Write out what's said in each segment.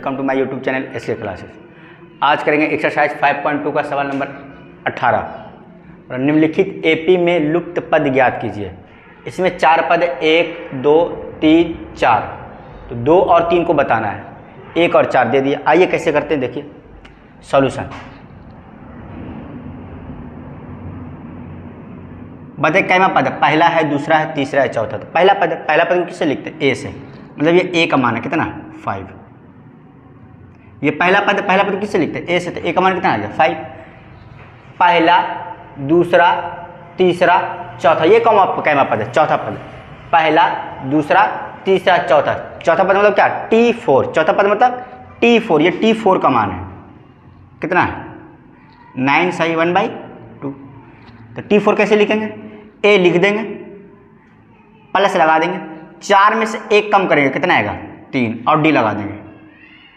Welcome to my YouTube channel SK classes. आज करेंगे exercise 5.2 का सवाल नंबर 18 और निम्नलिखित एपी में लुप्त पद ज्ञात कीजिए। इसमें 4 पद 1 2 3 4, तो 2 और 3 को बताना है, 1 और 4 दे दिया। आइए कैसे करते हैं, देखिए सॉल्यूशन। बताइए कैमा पद है, पहला है, दूसरा है, तीसरा है, चौथा। तो पहला पद को किससे लिखते हैं? ए से, मतलब ये ए का मान है कितना? 5। ये पहला पद किससे लिखते हैं? ए से, तो ए का मान कितना आ गया? 5। पहला, दूसरा, तीसरा, चौथा, ये कैमा पद है, चौथा पद। पहला, दूसरा, तीसरा, चौथा। चौथा पद मतलब क्या? T4। चौथा पद मतलब T4। ये T4 का मान है कितना है? 9 सही 1/2। तो T4 कैसे लिखेंगे? ए लिख देंगे, प्लस लगा देंगे, 4 में से 1 कम करेंगे, कितना आएगा? 3, और डी लगा देंगे,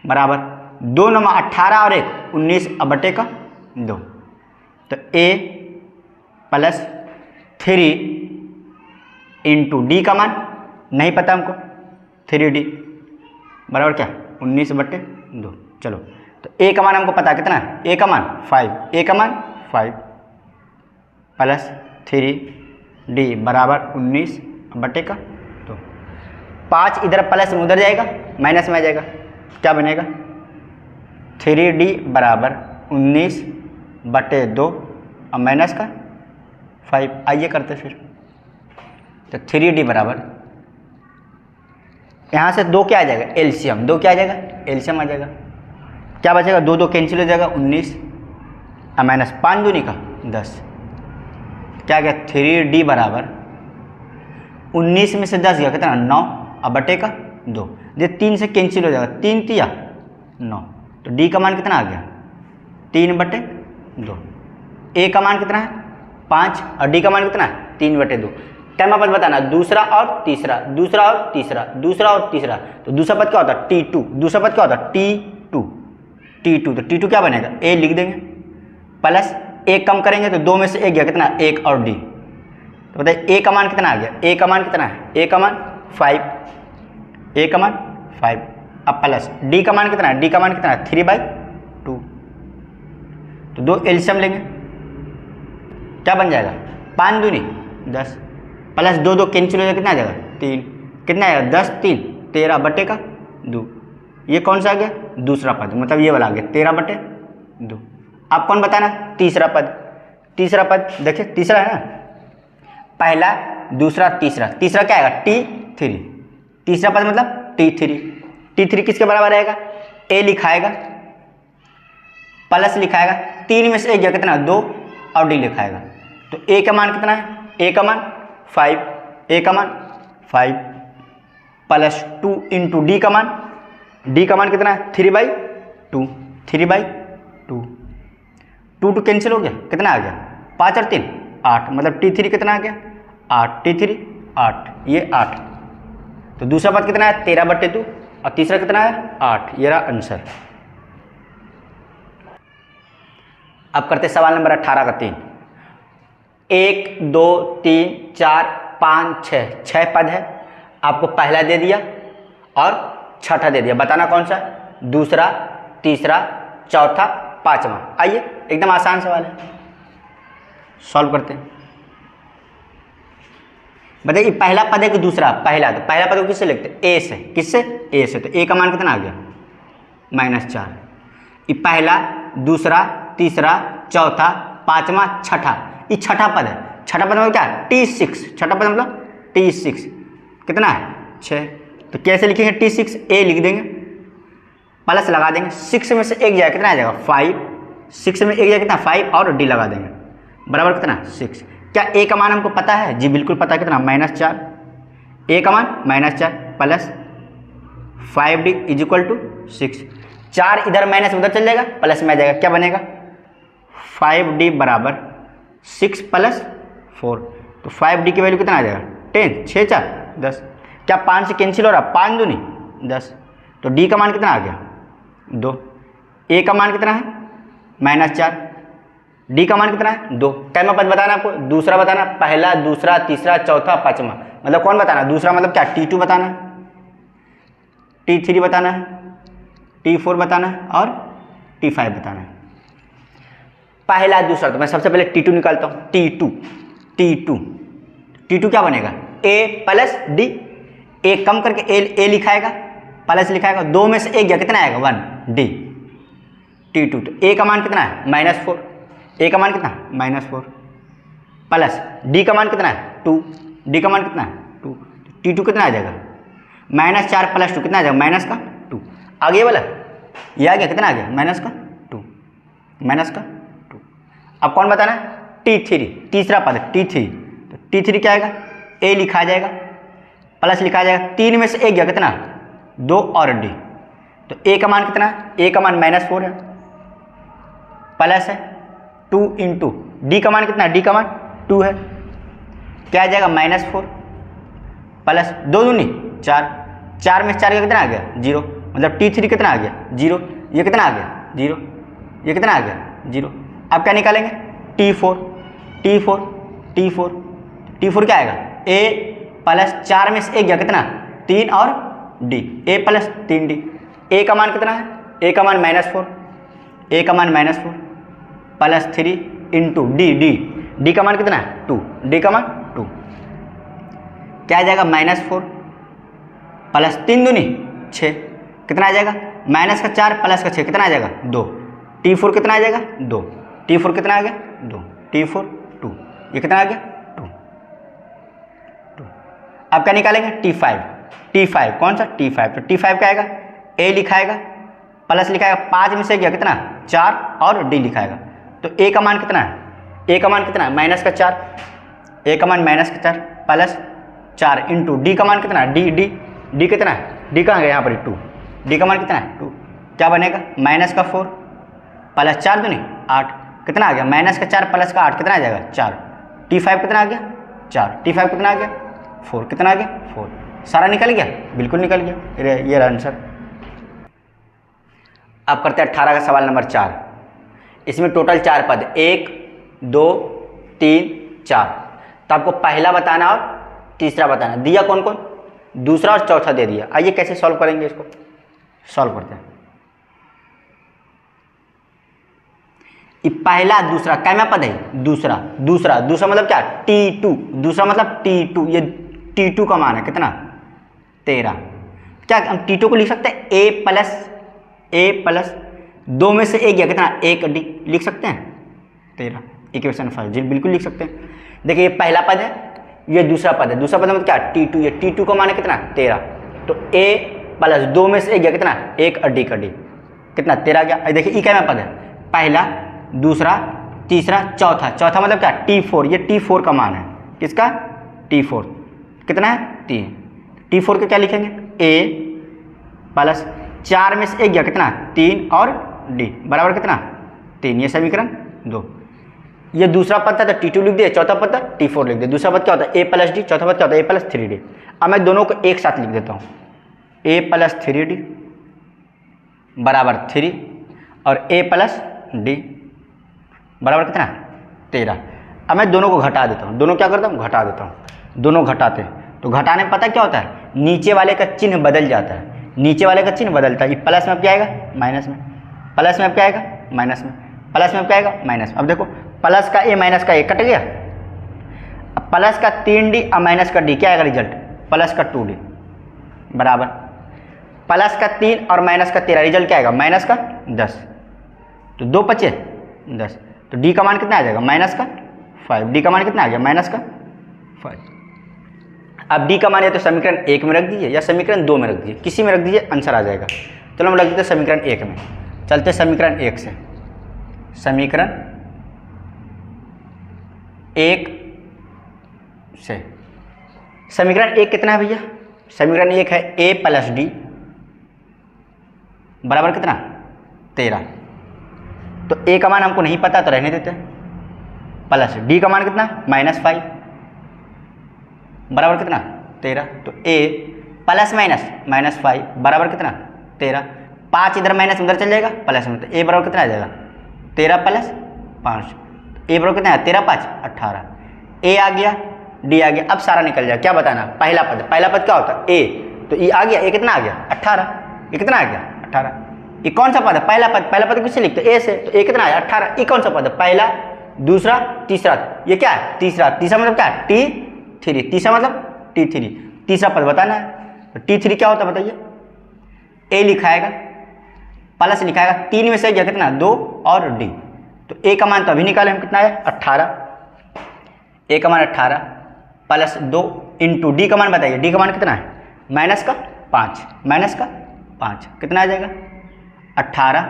बराबर 2 9 18 और 1 19 बटे का 2। तो ए प्लस 3 इंटू डी का मान नहीं पता हमको, 3D बराबर क्या? 19 बटे 2। चलो, तो ए का मान हमको पता कितना है? ए का मान 5, ए का मान 5 प्लस 3D बराबर 19 बटे का 2। 5 इधर प्लस में उधर जाएगा, माइनस में आ जाएगा, क्या बनेगा? 3D बराबर 19 बटे 2 और माइनस का 5। आइए करते फिर। तो 3D बराबर, यहाँ से 2 क्या आ जाएगा? एलसीएम। 2 क्या आ जाएगा? एलसीएम आ जाएगा। क्या बचेगा? 2 2 कैंसिल हो जाएगा, 19 और माइनस 5 दूनी का 10। क्या गया? 3D बराबर 19 में से 10 गया कितना? 9 और बटे का 2। ये 3 से कैंसिल हो जाएगा, 3 3 9। तो डी का मान कितना आ गया? 3 बटे 2। ए का मान कितना है? 5 और डी का मान कितना है? 3 बटे 2। कैमा पद बताना, दूसरा और तीसरा, दूसरा और तीसरा, दूसरा और तीसरा। तो दूसरा पद क्या होता है? T2। दूसरा पद क्या होता है? T2। तो T2 क्या बनेगा? ए लिख देंगे, प्लस 1 कम करेंगे तो 2 में से 1 गया कितना? 1 और डी। तो बताइए ए का मान कितना आ गया? ए का मान कितना है? ए का मान 5, ए का मान 5। अब प्लस डी का मान कितना है? डी का मान कितना है? 3/2। तो 2 एलसीएम लेंगे, क्या बन जाएगा? 5 दूनी 10 प्लस 2 2 कैंसिल हो जाएगा, कितना आ जाएगा? 3। कितना आएगा? 10 3 13 बटे का 2। ये कौन सा आ गया? दूसरा पद, मतलब ये वाला आ गया 13 बटे 2। आप कौन बताना? तीसरा पद। तीसरा पद देखिए, तीसरा है ना, पहला, दूसरा, तीसरा। तीसरा क्या आएगा? T3। तीसरा पद मतलब T3। T3 किसके बराबर आएगा? ए लिखाएगा, प्लस लिखाएगा, 3 में से 1 गया कितना? 2 और डी लिखाएगा। तो ए का मान कितना है? ए का मान 5, ए का मान 5 प्लस 2 इंटू डी का मान, डी का मान कितना है? 3/2। 3/2। 2 कैंसिल हो गया, कितना आ गया? 5 और 3 8, मतलब T3 कितना आ गया? 8। T3 8, ये 8। तो दूसरा पद कितना है? 13 बटे 2 और तीसरा कितना है? 8। ये रहा आंसर। अब करते सवाल नंबर 18 का 3। 1 2 3 4 5 6 पद है। आपको पहला दे दिया और छठा दे दिया, बताना कौन सा? दूसरा, तीसरा, चौथा, पांचवा। आइए, एकदम आसान सवाल है, सॉल्व करते हैं। बताइए पहला पद है कि दूसरा? पहला। तो पहला पद को किससे लिखते हैं? ए से। किससे? ए से। तो ए का मान कितना आ गया? -4। ये पहला, दूसरा, तीसरा, चौथा, पांचवा, छठा, ये छठा पद है। छठा पद मतलब क्या? T6। छठा पद मतलब T6 कितना है? 6। तो कैसे लिखेंगे? T6 ए लिख देंगे, प्लस लगा देंगे, 6 में से 1 जाएगा, कितना आ जाएगा? 5। 6 में 1 जाएगा कितना? 5 और डी लगा देंगे, बराबर कितना? 6। क्या ए का मान हमको पता है? जी बिल्कुल पता है, कितना? -4। ए का मान -4 प्लस 5D = 6। 4 इधर माइनस उधर चल जाएगा, प्लस में आ जाएगा, क्या बनेगा? 5D बराबर 6 प्लस 4। तो 5D की वैल्यू कितना आ जाएगा? 10। 6 4 10। क्या 5 से कैंसिल हो रहा? 5 दूनी 10। तो डी का मान कितना आ गया? 2। ए का मान कितना है? -4। डी का मान कितना है? 2। कैमा पद बताना आपको? दूसरा बताना, पहला, दूसरा, तीसरा, चौथा, पांचवा। मतलब कौन बताना? दूसरा मतलब क्या? T2 बताना है, T3 बताना है, T4 बताना है और T5 बताना है। पहला दूसरा, तो मैं सबसे पहले T2 निकालता हूँ। T2 क्या बनेगा? A प्लस D, A कम करके A लिखाएगा, प्लस लिखाएगा, 2 में से 1 गया, कितना आएगा? 1, D T2। तो A का मान कितना है? -4, A का मान कितना? -4 प्लस D का मान कितना है? 2, D का मान कितना है? 2। T2 कितना आ जाएगा? -4 + 2 कितना आ जाएगा? -2। आगे वाला ये आ गया, कितना आ गया? -2, -2। अब कौन बताना है? T3, तीसरा पद T3। तो T3 क्या आएगा? A लिखा जाएगा, प्लस लिखा जाएगा, 3 में से 1 गया, कितना? 2 और D। तो A का मान कितना है? A का मान -4 है, प्लस है 2 इंटू D का मान कितना है? D का मान 2 है, क्या आ जाएगा? -4 प्लस 2 दूनी 4, 4 में से 4 गया, कितना आ गया? 0। मतलब T3 कितना आ गया? 0। ये कितना आ गया? 0। ये कितना आ गया? 0। अब क्या निकालेंगे? T4 क्या आएगा? A प्लस 4 में से 1 गया, कितना? 3 और D, A plus 3D। A का मान कितना है? A का मान -4, A का मान -4 प्लस 3 इंटू D का मान कितना है? 2, D का मान 2, क्या आ जाएगा? -4 प्लस 3 दूनी 6, कितना आ जाएगा? -4 प्लस 6 कितना आ जाएगा? 2। T4 कितना आ जाएगा? 2। T4 कितना आ गया? 2। T4 2, ये कितना आ गया? 2। अब क्या निकालेंगे? T5 कौन सा? T5। तो T5 क्या आएगा? A लिखाएगा, प्लस लिखाएगा, 5 में से गया, कितना? 4 और D लिखाएगा। तो A का मान कितना है? A का मान कितना है? -4, A का मान -4 प्लस 4 इंटू D का मान कितना है? D कितना है? D कहाँ गया? यहाँ पर 2। D का मान कितना है? 2। क्या बनेगा? -4 प्लस 4 दूनी 8, कितना आ गया? -4 प्लस 8 कितना आ जाएगा? 4। T5 कितना आ गया? 4। T5 कितना आ गया? 4। कितना आ गया? 4। सारा निकल गया? बिल्कुल निकल गया, ये रहा आंसर। अब करते हैं 18 का सवाल नंबर 4। इसमें टोटल 4 पद, 1 2 3 4। तो आपको पहला बताना और तीसरा बताना। दिया कौन कौन? दूसरा और चौथा दे दिया। आइए कैसे सॉल्व करेंगे इसको, सॉल्व करते हैं। ये पहला दूसरा कैमा पद है? दूसरा मतलब क्या? T2। दूसरा मतलब T2। ये T2 का मान है कितना? 13। क्या हम T2 को लिख सकते हैं? A प्लस 2 में से 1 गया, कितना? 1 D लिख सकते हैं, 13। इक्वेशन 5 जी बिल्कुल लिख सकते हैं। देखिए ये पहला पद है, ये दूसरा पद है। दूसरा पद मतलब क्या? T2। ये T2 का मान है कितना? 13। तो A प्लस 2 में से 1 गया, कितना? 1 D का D, कितना? 13 गया। देखिए ये क्या पद है? पहला, दूसरा, तीसरा, चौथा मतलब क्या? T4। ये T4 का मान है, किसका? T4 कितना है? 3। T4 के क्या लिखेंगे? A प्लस 4 में से 1 गया, कितना? 3 और D बराबर कितना? 3। ये समीकरण 2। ये दूसरा पद था तो T2 लिख दिया, चौथा पद था T4 लिख दिया। दूसरा पद क्या होता है? A प्लस D, चौथा पद क्या होता है? A plus 3D। अब मैं दोनों को एक साथ लिख देता हूँ। A प्लस 3D बराबर 3 और A प्लस D बराबर कितना? 13। अब मैं दोनों को घटा देता हूँ। दोनों क्या करता हूँ? घटा देता हूँ। दोनों घटाते हैं तो घटाने में पता क्या होता है? नीचे वाले का चिन्ह बदल जाता है। नीचे वाले का चिन्ह बदलता है। ये प्लस में अब क्या आएगा? माइनस में। प्लस में अब क्या आएगा? माइनस में। प्लस में अब क्या आएगा? माइनस में। अब देखो प्लस का A माइनस का A कट गया। अब प्लस का 3D और माइनस का D क्या आएगा रिजल्ट? प्लस का 2D बराबर प्लस का 3 और माइनस का 13 रिजल्ट क्या आएगा? माइनस का 10। तो 2 बचे 10। तो D का मान कितना आ जाएगा? माइनस का 5। D का मान कितना आ गया? माइनस का 5। अब D का मान या तो समीकरण 1 में रख दीजिए या समीकरण 2 में रख दीजिए, किसी में रख दीजिए, आंसर आ जाएगा। चलो हम रख देते हैं समीकरण 1 में। चलते समीकरण 1 से। समीकरण 1 से समीकरण 1 कितना है भैया? समीकरण 1 है A प्लस D बराबर कितना? 13। तो A का मान हमको नहीं पता तो रहने देते हैं। प्लस D का मान कितना? -5 बराबर कितना? 13। तो A प्लस माइनस -5 बराबर कितना? 13। 5 इधर माइनस उधर चल जाएगा, प्लस में। तो A बराबर कितना आ जाएगा? 13 प्लस 5। A बराबर कितना है? 13 5 18। A आ गया, D आ गया। अब सारा निकल जाएगा। क्या बताना? पहला पद क्या होता है? A। तो ये आ गया, A कितना आ गया? 18। ये कितना आ गया? 18। ये कौन सा पद है? पहला पद किससे लिखते हैं? ए से। तो ए कितना है? 18। ये कौन सा पद है? पहला, दूसरा, तीसरा। ये क्या है? तीसरा। तीसरा मतलब क्या है? T3। तीसरा मतलब T3। तीसरा पद बताना है। तो T3 क्या होता है बताइए? ए लिखाएगा प्लस लिखाएगा 3 में से कितना? 2 और D। तो ए का मान तो अभी निकाले हम, कितना है? 18। ए का मान 18 प्लस 2 इंटू डी का मान बताइए। डी का मान कितना है? माइनस का 5। माइनस का 5 कितना आ जाएगा? 18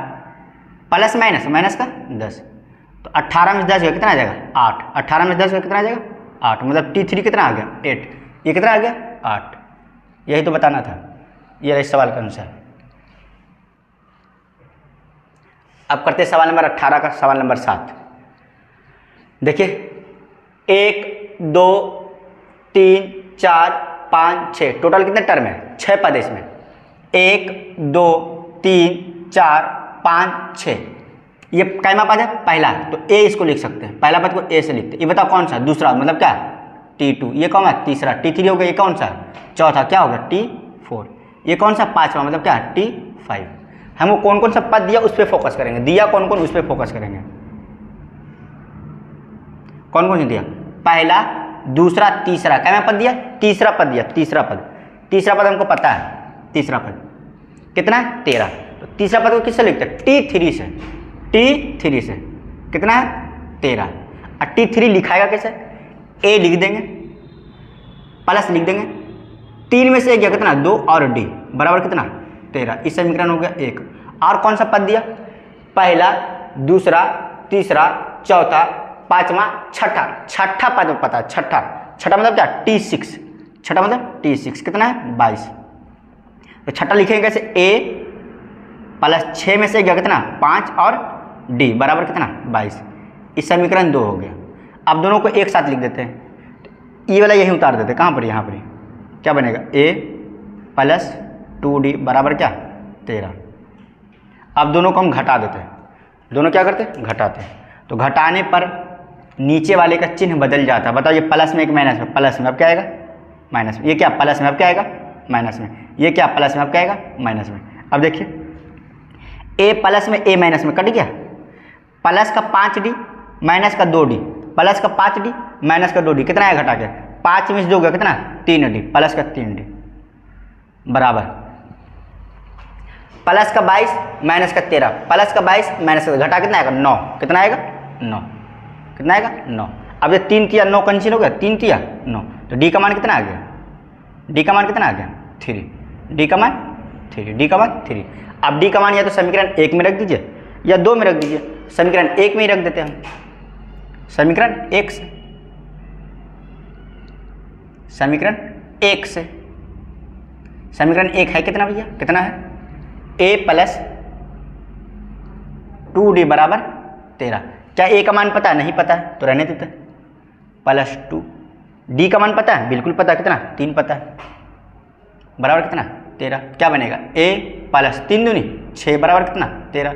प्लस माइनस का 10। तो 18 में 10 गया कितना आ जाएगा? 8। 18 में 10 गया कितना आ जाएगा? 8। मतलब T3 कितना आ गया? 8। ये कितना आ गया? 8। यही तो बताना था। ये इस सवाल का आंसर। अब करते सवाल नंबर 18 का सवाल नंबर 7। देखिए 1 2 3 4 5 6 टोटल कितने टर्म है? 6 पद इसमें। 1 2 3 4 5 6। ये कैमा पद है? पहला। तो ए इसको लिख सकते हैं, पहला पद को ए से लिखते हैं। ये बताओ कौन सा? दूसरा मतलब क्या? T2। ये कौन है? तीसरा। T3 हो गया। ये कौन सा? चौथा। क्या हो गया? T4। ये कौन सा? पांचवा मतलब क्या? T5। हमको कौन कौन सा पद दिया उस पर फोकस करेंगे। दिया कौन कौन उस पर फोकस करेंगे। कौन कौन से दिया? पहला, दूसरा, तीसरा। कैमा पद दिया? तीसरा पद दिया। तीसरा पद। तीसरा पद हमको पता है। तीसरा पद कितना है? 13। तो तीसरा पद को किससे लिखते हैं? T3 से। T3 से कितना है? 13। और T3 लिखाएगा कैसे? ए लिख देंगे प्लस लिख देंगे 3 में से 1 गया कितना? 2 और D बराबर कितना? 13। इस समीकरण हो गया 1। और कौन सा पद दिया? पहला, दूसरा, तीसरा, चौथा, पांचवा, छठा। छठा पद पता है। छठा मतलब क्या? T6। छठा मतलब T6 कितना है? 22। तो छठा लिखेंगे कैसे? A प्लस 6 में से गया कितना? 5 और D बराबर कितना? 22। इस समीकरण 2 हो गया। अब दोनों को एक साथ लिख देते हैं। तो ये वाला यही उतार देते हैं। कहाँ पर? यहाँ पर। क्या बनेगा? A प्लस 2D बराबर क्या? 13। अब दोनों को हम घटा देते हैं। दोनों क्या करते हैं? घटाते हैं। तो घटाने पर नीचे वाले का चिन्ह बदल जाता है। बताओ ये प्लस में एक माइनस में। प्लस में अब क्या आएगा? माइनस में। ये क्या? प्लस में अब क्या आएगा? माइनस में। ये क्या? प्लस में अब क्या आएगा? माइनस में। अब देखिए ए प्लस में ए माइनस में कट गया। प्लस का 5D माइनस का 2D। प्लस का 5D माइनस का 2D कितना आया घटा के? 5 में से 2 गया कितना? 3D प्लस का 3D बराबर प्लस का 22 माइनस का 13। प्लस का 22 माइनस का घटा कितना आएगा? 9। कितना आएगा? 9। कितना आएगा? 9। अब ये 3 तिया 9 कैंसिल हो गया। 3 तिया 9। तो D का मान कितना आ गया? D का मान कितना आ गया? 3। D का मान 3। D का मान 3। अब D का मान या तो समीकरण 1 में रख दीजिए या 2 में रख दीजिए। समीकरण 1 में ही रख देते हैं हम। समीकरण 1 से। समीकरण 1 से। समीकरण 1 है कितना भैया? कितना है? A प्लस 2D बराबर 13। क्या A का मान पता है? नहीं पता है तो रहने देते हैं। प्लस 2 D का मान पता है? बिल्कुल पता है। कितना? 3 पता है बराबर कितना? 13। क्या बनेगा? A प्लस 3 दूनी 6 बराबर कितना? 13।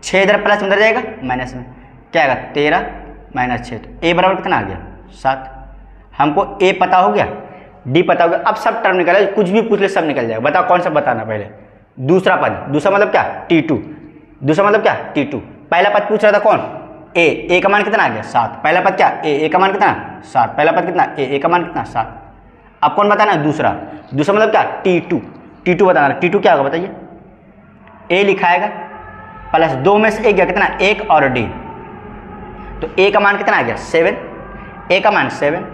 6 इधर प्लस में जाएगा माइनस में। क्या आएगा? 13 माइनस 6। तो A बराबर कितना आ गया? 7। हमको A पता हो गया, D पता हो गया। अब सब टर्म निकल, कुछ भी पूछ ले सब निकल जाएगा। बताओ कौन सा बताना पहले? दूसरा पद। दूसरा मतलब क्या? T2। दूसरा मतलब क्या? T2। पहला पद पूछ रहा था कौन? A का मान कितना आ गया? 7। पहला पद क्या? A का मान कितना? 7। पहला पद कितना? A का मान कितना? 7। अब कौन बताना? दूसरा। दूसरा मतलब क्या? T2 बताना। T2 क्या होगा बताइए? A लिखाएगा प्लस 2 में से 1 गया कितना? 1 और D। तो A का मान कितना आ गया? 7। A का मान 7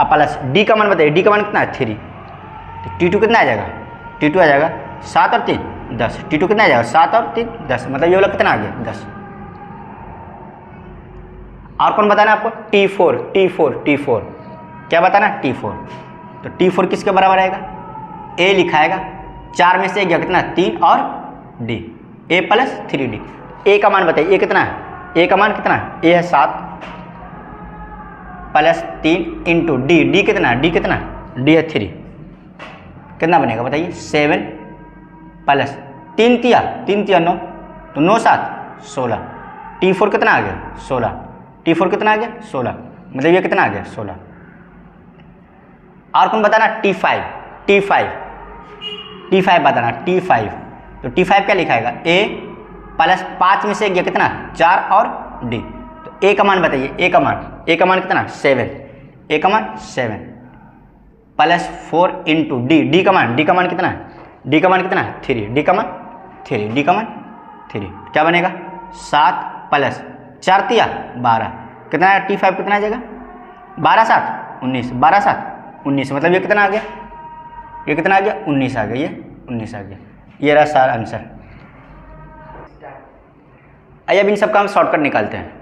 अब प्लस D का मान बताइए। D का मान कितना है? 3। तो T2 कितना आ जाएगा? T2 आ जाएगा 7 और 3 10। T2 कितना आ जाएगा? 7 और 3 10। मतलब ये वाला कितना आ गया? 10। और कौन बताना आपको? T4 क्या बताना? T4। तो T4 किसके बराबर आएगा? A लिखाएगा 4 में से 1 गया कितना? 3 और D। A plus 3D। A का मान बताइए। A कितना है? A का मान कितना है? A है 7 प्लस 3 इंटू D कितना है? D कितना है? D है 3। कितना बनेगा बताइए? 7 प्लस 3 तिया 9। तो 9 7 16। T4 कितना आ गया? 16। T4 कितना आ गया? 16। मतलब ये कितना आ गया? 16। और कौन बताना? T5 बताना। तो T5 क्या लिखाएगा, A प्लस 5 में से ये कितना 4 और D। तो A का मान बताइए, A का मान कितना 7, A का मान 7 प्लस 4 इंटू D का मान कितना है, D का मान कितना है 3, D का मान 3, क्या बनेगा 7 प्लस 4 तिया 12, कितना है T5 कितना आ जाएगा 12 7 19, 12 7 19, मतलब ये कितना आ गया, 19 आ गया, ये 19 आ गया। ये रहा सारा आंसर। आइए अब इन सबका हम शॉर्टकट निकालते हैं।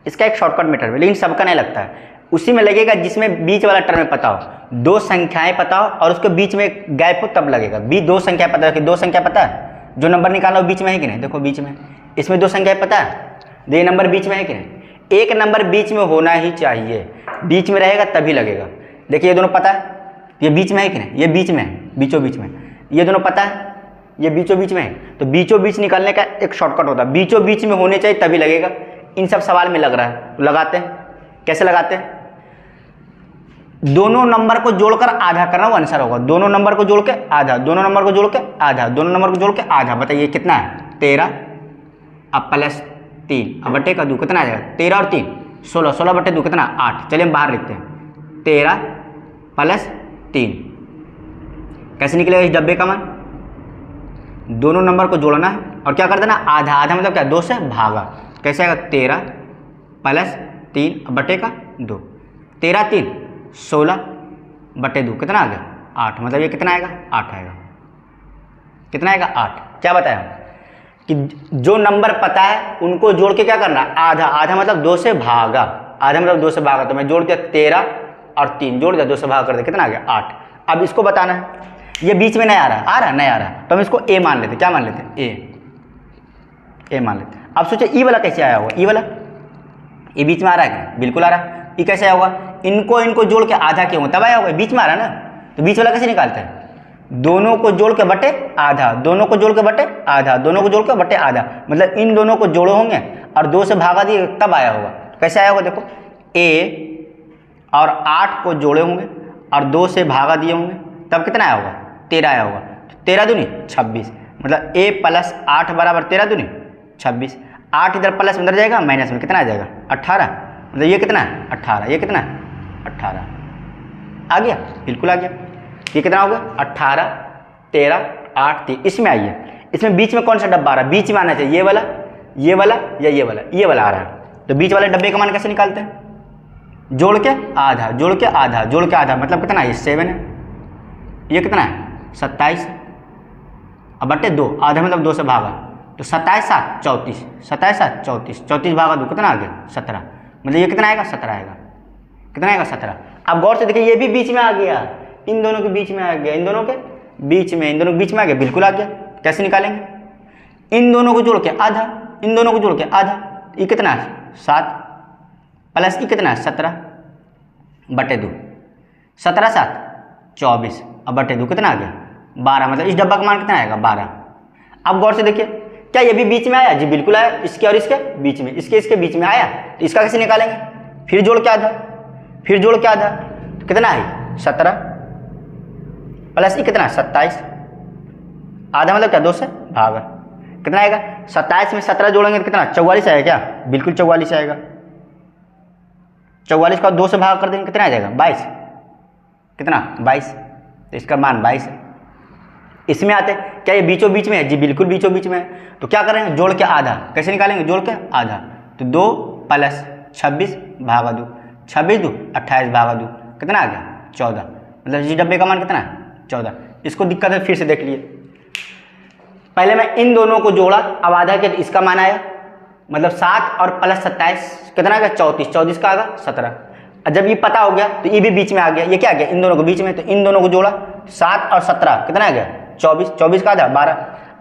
इसका एक शॉर्टकट मेथड है, लेकिन सबका नहीं लगता है, उसी में लगेगा जिसमें बीच वाला टर्म में पता हो, 2 संख्याएं पता हो और उसके बीच में गैप हो तब लगेगा। 2 संख्याएं पता है कि 2 संख्या पता है, जो नंबर निकाला वो बीच में है कि नहीं, देखो बीच में, इसमें 2 संख्याएं पता है, ये नंबर बीच में है कि नहीं, एक नंबर बीच में होना ही चाहिए, बीच में रहेगा तभी लगेगा। देखिए ये दोनों पता है, ये बीच में है कि नहीं, ये बीच में है, बीचों बीच में, ये दोनों पता है, ये बीचों बीच में है, तो बीचों बीच निकालने का एक शॉर्टकट होता है, बीचों बीच में होने चाहिए तभी लगेगा। इन सब सवाल में लग रहा है, तो लगाते हैं। कैसे लगाते हैं, दोनों नंबर को जोड़कर आधा करना वो आंसर होगा, दोनों नंबर को जोड़ के आधा, दोनों नंबर को जोड़ के आधा, दोनों नंबर को जोड़ के आधा, बताइए कितना है 13, अब प्लस 3, अब बटे का 2 कितना आ जाएगा 13 और 3 16, 16 बटे 2 कितना 8। चलिए हम बाहर लिखते हैं 13 प्लस 3, कैसे निकलेगा इस डब्बे का मान, दोनों नंबर को जोड़ना है और क्या कर देना आधा, आधा मतलब क्या 2 से भागा, कैसे आएगा 13 प्लस 3 बटे का 2, 13 3 16 बटे 2 कितना आ गया 8, मतलब ये कितना आएगा 8 आएगा, कितना आएगा 8। क्या बताया कि जो नंबर पता है उनको जोड़ के क्या करना, आधा, आधा मतलब 2 से भागा, आधा मतलब 2 से भागा, तो मैं जोड़ दिया 13 और 3 जोड़ दिया 2 से भाग कर दिया, कितना आ गया 8। अब इसको बताना है, ये बीच में नहीं आ रहा, नहीं आ रहा, तो हम इसको A मान लेते, क्या मान लेते A मान लेते। अब सोचिए ई वाला कैसे आया होगा, ई वाला, ये बीच में आ रहा है क्या, बिल्कुल आ रहा है, ये कैसे आया होगा, इनको जोड़ के आधा क्यों तब आया होगा, बीच में आ रहा है ना, तो बीच वाला कैसे निकालते हैं, दोनों को जोड़ के बटे आधा, दोनों को जोड़ के बटे आधा, दोनों को जोड़ के बटे आधा, मतलब इन दोनों को जोड़े होंगे और 2 से भागा दिए तब आया होगा। कैसे आया होगा, देखो A और 8 को जोड़े होंगे और 2 से भागा दिए होंगे तब कितना आया होगा 13 आया होगा, 13 दूनी 26, मतलब A प्लस 8 बराबर 13 दूनी 26, 8 इधर प्लस में इधर जाएगा माइनस में कितना आ जाएगा 18, मतलब ये कितना है 18, ये कितना है 18 आ गया, बिल्कुल आ गया। ये कितना हो गया 18 13 8 3, इसमें आइए, इसमें बीच में कौन सा डब्बा आ रहा है, बीच में आना चाहिए ये वाला या ये वाला आ रहा है, तो बीच वाले डब्बे का मान कैसे निकालते हैं, जोड़ के आधा, जोड़ के आधा, जोड़ के आधा, मतलब कितना है 7 है, ये कितना है 27, अब बटे 2, आधा मतलब 2 से भागा, तो 27 7 34, 27 7 34, 34 भागा 2 कितना आ गया 17, मतलब ये कितना आएगा 17 आएगा, कितना आएगा 17। अब गौर से देखिए ये भी बीच में आ गया, इन दोनों के बीच में आ गया, इन दोनों के बीच में आ गया, बिल्कुल आ गया। कैसे निकालेंगे, इन दोनों को जोड़ के आधा, इन दोनों को जोड़ के आधा, ये कितना है 7 प्लस ये कितना है 17 बटे 2, 17 7 24, अब बटे 2 कितना आ गया 12, मतलब इस डब्बा का मान कितना आएगा 12। अब गौर से देखिए क्या ये भी बीच में आया, जी बिल्कुल आया, इसके और इसके बीच में, इसके बीच में आया, तो इसका कैसे निकालेंगे, फिर जोड़ के आधा, फिर जोड़ के आधा, तो कितना है 17 प्लस ये कितना 27, आधा मतलब क्या 2 से भागा, कितना आएगा 27 में 17 जोड़ेंगे तो कितना 44 आएगा, क्या बिल्कुल 44 आएगा, 44 का 2 से भाग कर देंगे कितना आ जाएगा 22, कितना 22, तो इसका मान 22 है। इसमें आते क्या ये बीचों बीच में है, जी बिल्कुल बीचों बीच में है, तो क्या करेंगे जोड़ के आधा, कैसे निकालेंगे जोड़ के आधा, तो 2 प्लस 26 भागा 2, 26 2 28 भागा 2 कितना आ गया 14, मतलब इस डब्बे का मान कितना है 14। इसको दिक्कत है फिर से देख लिए, पहले मैं इन दोनों को जोड़ा, अब आधा के इसका मान आया, मतलब 7 और प्लस 27 कितना आ गया 34, 34 का आ गया 17। जब ये पता हो गया तो ये भी बीच में आ गया, ये क्या आ गया इन दोनों को बीच में, तो इन दोनों को जोड़ा 7 और 17 कितना आ गया 24, 24 का आधा 12।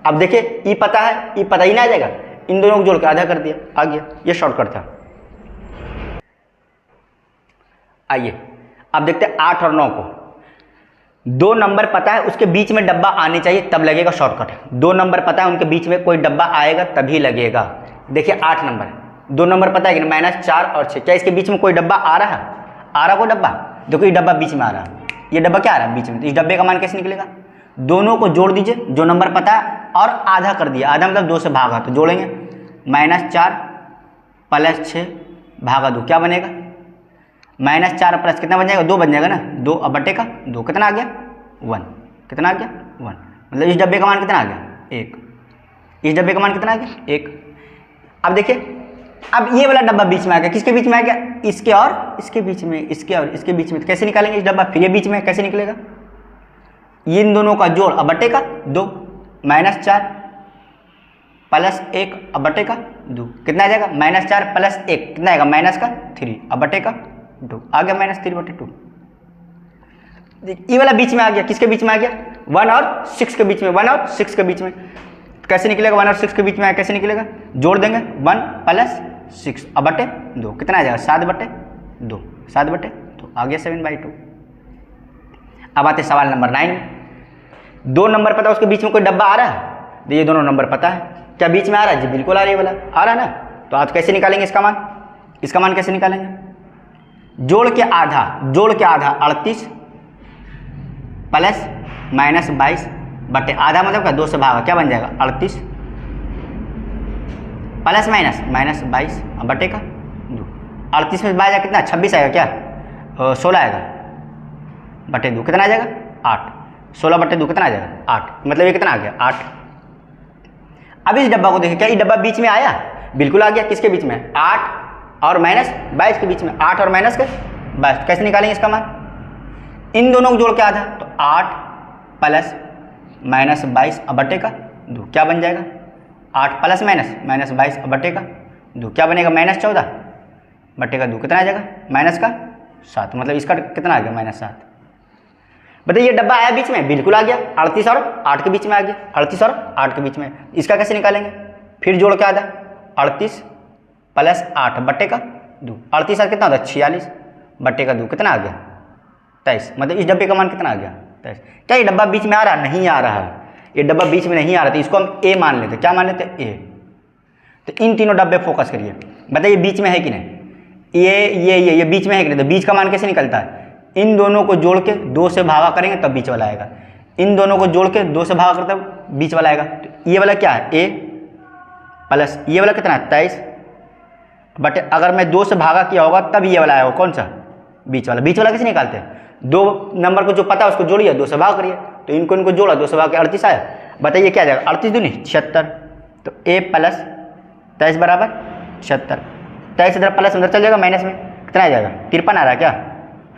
अब देखिए ये पता है, ये पता ही ना आ जाएगा, इन दोनों को जोड़ के आधा कर दिया, आ गया, ये शॉर्टकट था। आइए अब देखते हैं 8 और 9 को, 2 नंबर पता है उसके बीच में डब्बा आने चाहिए तब लगेगा शॉर्टकट, 2 नंबर पता है उनके बीच में कोई डब्बा आएगा तभी लगेगा। देखिए 8 नंबर, 2 नंबर पता है कि -4 और 6, क्या इसके बीच में कोई डब्बा आ रहा कोई डब्बा, देखो ये डब्बा बीच में आ रहा है, ये डब्बा क्या आ रहा है बीच में, तो इस डब्बे का मान कैसे निकलेगा, दोनों को जोड़ दीजिए, जो नंबर पता है, और आधा कर दिया, आधा मतलब 2 से भागा, तो जोड़ेंगे -4 + 6 भागा 2, क्या बनेगा? -4 प्लस कितना बन जाएगा? 2 बन जाएगा ना, 2 अब बटे का 2, कितना आ गया? 1, कितना आ गया? 1, मतलब इस डब्बे का मान कितना आ गया? 1, इस डब्बे का मान कितना आ गया? 1। अब देखिए, अब ये वाला डब्बा बीच में आ गया, किसके बीच में आ गया? इसके और इसके बीच में, इसके और इसके बीच में, तो कैसे निकालेंगे इस डब्बा? फिर ये बीच में कैसे निकलेगा? इन दोनों का जोड़ अब बटे का 2, -4 + 1 अब बटे का 2, कितना आ जाएगा? -4 + 1 कितना आएगा? -3 अब बटे का 2, आ गया -3/2। ये वाला बीच में आ गया, किसके बीच में आ गया? 1 और 6 के बीच में, 1 और 6 के बीच में, कैसे निकलेगा? 1 और 6 के बीच में आया, कैसे निकलेगा? जोड़ देंगे 1 + 6 अब बटे 2, कितना आ जाएगा? 7/2, 7/2 आ गया 7/2। अब आते सवाल नंबर 9 में। 2 नंबर पता है, उसके बीच में कोई डब्बा आ रहा है, ये दोनों नंबर पता है, क्या बीच में आ रहा है? जी बिल्कुल आ रही है, वाला आ रहा है ना। तो आप कैसे निकालेंगे इसका मान? इसका मान कैसे निकालेंगे? जोड़ के आधा 38 + -22 बटे आधा मतलब क्या? 2 से भागा, क्या बन जाएगा? 38 + -22 बटे का 2, 38 में 22 कितना? 26 आएगा, क्या 16 आएगा, बटे 2 कितना आ जाएगा? 8, 16/2 कितना आ जाएगा? 8, मतलब ये कितना आ गया? 8। अब इस डब्बा को देखिए, क्या ये डब्बा बीच में आया? बिल्कुल आ गया, किसके बीच में? 8 और -22 के बीच में, 8 और -22, कैसे निकालेंगे इसका मान? इन दोनों को जोड़ के आधा, तो 8 + -22 अब बटे का 2, क्या बन जाएगा? 8 + -22 अब बटे का 2, क्या बनेगा? -14 बटे का 2, कितना आ जाएगा? -7, मतलब इसका कितना आ गया? -7। बताइए, ये डब्बा आया बीच में? बिल्कुल आ गया, 38 और 8 के बीच में आ गया, 38 और 8 के बीच में। इसका कैसे निकालेंगे? फिर जोड़ के आधा, 38 + 8 बटे का 2, 38 और कितना होता है? 46 बटे का 2, कितना आ गया? 23, मतलब इस डब्बे का मान कितना आ गया? 23। क्या ये डब्बा बीच में आ रहा है? नहीं आ रहा है, ये डब्बा बीच में नहीं आ रहा था, इसको हम ए मान लेते। क्या मान लेते? ए। तो इन तीनों डब्बे फोकस करिए, बताइए बीच में है कि नहीं? ये बीच में है कि नहीं? तो बीच का मान कैसे निकलता है? इन दोनों को जोड़ के 2 से भागा करेंगे तब बीच वाला आएगा, इन दोनों को जोड़ के 2 से भागा करते तब बीच वाला आएगा। तो ये वाला क्या है? ए प्लस ये वाला कितना है? 23 बटे, अगर मैं 2 से भागा किया होगा तब ये वाला आएगा, कौन सा? बीच वाला। बीच वाला कैसे निकालते हैं? 2 नंबर को जो पता है उसको जोड़िए, 2 से भाग करिए, तो इनको जोड़ा, 2 से भाग के 38 आया। बताइए क्या आ जाएगा? 38 दूनी 76, तो ए प्लस 23 बराबर 76। 23 इधर प्लस अंदर चल जाएगा, माइनस में कितना आ जाएगा? 53 आ रहा है, क्या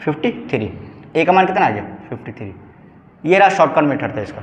53। ए का मान कितना आ गया? 53। ये रहा शॉर्टकट मेथड था इसका।